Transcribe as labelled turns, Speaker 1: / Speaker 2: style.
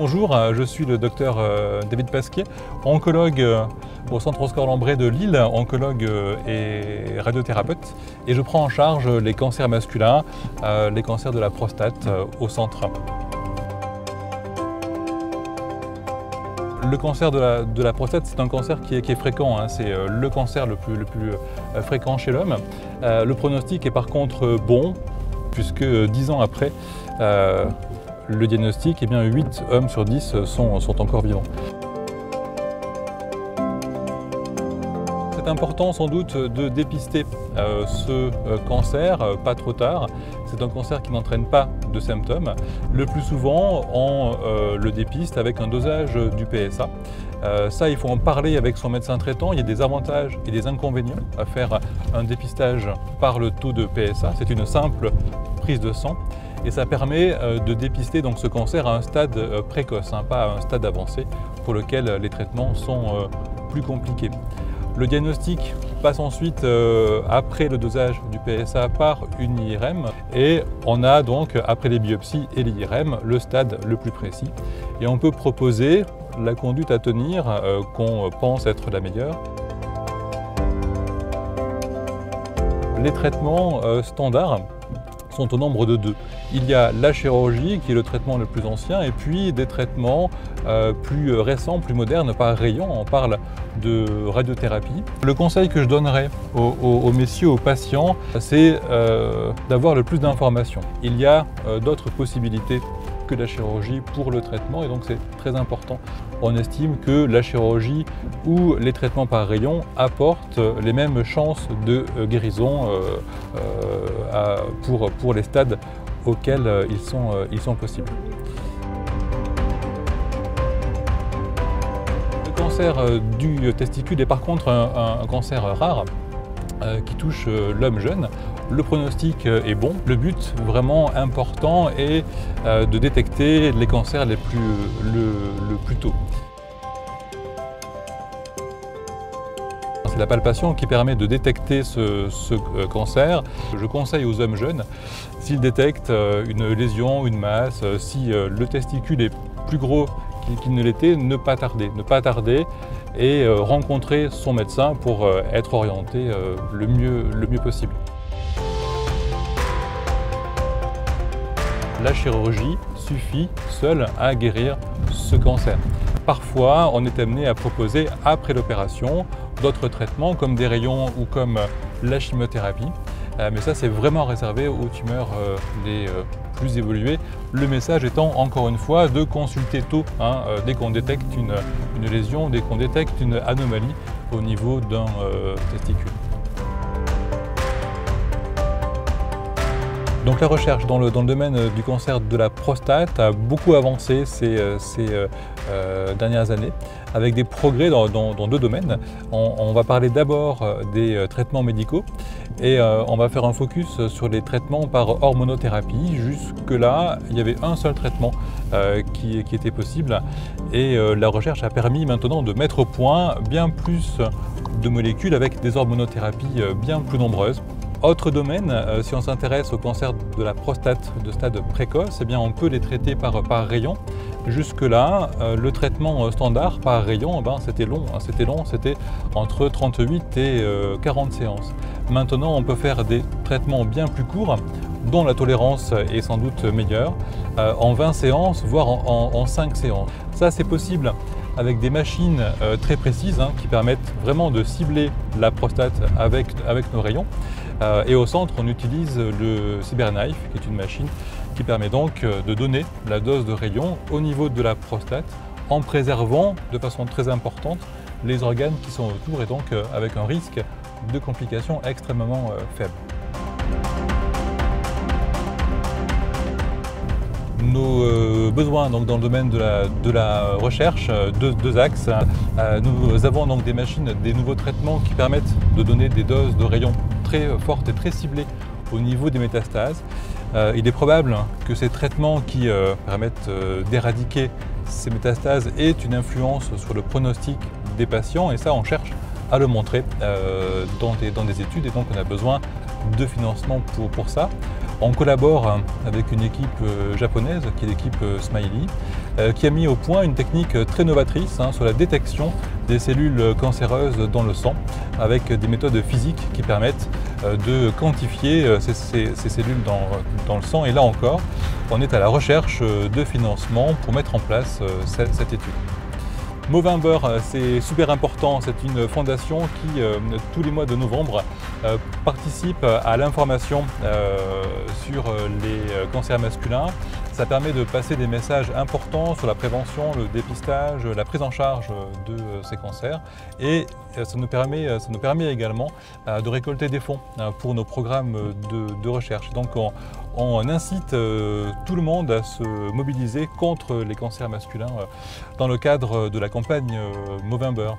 Speaker 1: Bonjour, je suis le docteur David Pasquier, oncologue au centre Oscar Lambret de Lille, oncologue et radiothérapeute, et je prends en charge les cancers masculins, les cancers de la prostate au centre. Le cancer de la prostate, c'est un cancer qui est fréquent, hein. C'est le cancer le plus fréquent chez l'homme. Le pronostic est par contre bon, puisque 10 ans après le diagnostic, eh bien 8 hommes sur 10 sont encore vivants. C'est important sans doute de dépister ce cancer pas trop tard. C'est un cancer qui n'entraîne pas de symptômes. Le plus souvent, on le dépiste avec un dosage du PSA. Ça, il faut en parler avec son médecin traitant. Il y a des avantages et des inconvénients à faire un dépistage par le taux de PSA. C'est une simple prise de sang et ça permet de dépister donc ce cancer à un stade précoce, hein, pas à un stade avancé pour lequel les traitements sont plus compliqués. Le diagnostic passe ensuite après le dosage du PSA par une IRM et on a donc après les biopsies et l'IRM le stade le plus précis et on peut proposer la conduite à tenir qu'on pense être la meilleure. Les traitements standards sont au nombre de 2. Il y a la chirurgie qui est le traitement le plus ancien et puis des traitements plus récents, plus modernes par rayon. On parle de radiothérapie. Le conseil que je donnerais aux messieurs, aux patients, c'est d'avoir le plus d'informations. Il y a d'autres possibilités que la chirurgie pour le traitement et donc c'est très important. On estime que la chirurgie ou les traitements par rayon apportent les mêmes chances de guérison pour les stades auxquels ils sont possibles. Le cancer du testicule est par contre un cancer rare qui touche l'homme jeune. Le pronostic est bon. Le but vraiment important est de détecter les cancers le plus tôt. C'est la palpation qui permet de détecter ce cancer. Je conseille aux hommes jeunes, s'ils détectent une lésion, une masse, si le testicule est plus gros qu'il ne l'était, ne pas tarder et rencontrer son médecin pour être orienté le mieux possible. La chirurgie suffit seule à guérir ce cancer. Parfois, on est amené à proposer après l'opération d'autres traitements comme des rayons ou comme la chimiothérapie. Mais ça, c'est vraiment réservé aux tumeurs les plus évoluées. Le message étant, encore une fois, de consulter tôt, hein, dès qu'on détecte une lésion, dès qu'on détecte une anomalie au niveau d'un testicule. Donc la recherche dans le domaine du cancer de la prostate a beaucoup avancé ces dernières années, avec des progrès dans 2 domaines. On va parler d'abord des traitements médicaux et on va faire un focus sur les traitements par hormonothérapie. Jusque-là, il y avait un seul traitement qui était possible et la recherche a permis maintenant de mettre au point bien plus de molécules avec des hormonothérapies bien plus nombreuses. Autre domaine, si on s'intéresse au cancer de la prostate de stade précoce, eh bien on peut les traiter par rayon. Jusque-là, le traitement standard par rayon, c'était long, c'était entre 38 et 40 séances. Maintenant, on peut faire des traitements bien plus courts, dont la tolérance est sans doute meilleure, en 20 séances, voire en 5 séances. Ça, c'est possible avec des machines très précises qui permettent vraiment de cibler la prostate avec nos rayons. Et au centre, on utilise le CyberKnife, qui est une machine qui permet donc de donner la dose de rayon au niveau de la prostate en préservant de façon très importante les organes qui sont autour et donc avec un risque de complications extrêmement faible. Nos besoins donc, dans le domaine de la recherche, deux axes. Nous avons donc des machines, des nouveaux traitements qui permettent de donner des doses de rayons très fortes et très ciblées au niveau des métastases. Il est probable que ces traitements qui permettent d'éradiquer ces métastases aient une influence sur le pronostic des patients et ça on cherche à le montrer dans des études et donc on a besoin de financement pour ça. On collabore avec une équipe japonaise, qui est l'équipe Smiley, qui a mis au point une technique très novatrice sur la détection des cellules cancéreuses dans le sang, avec des méthodes physiques qui permettent de quantifier ces cellules dans le sang. Et là encore, on est à la recherche de financement pour mettre en place cette étude. Movember, c'est super important, c'est une fondation qui, tous les mois de novembre, participe à l'information sur les cancers masculins. Ça permet de passer des messages importants sur la prévention, le dépistage, la prise en charge de ces cancers. Et ça nous permet également de récolter des fonds pour nos programmes de recherche. Donc on incite tout le monde à se mobiliser contre les cancers masculins dans le cadre de la campagne Movember.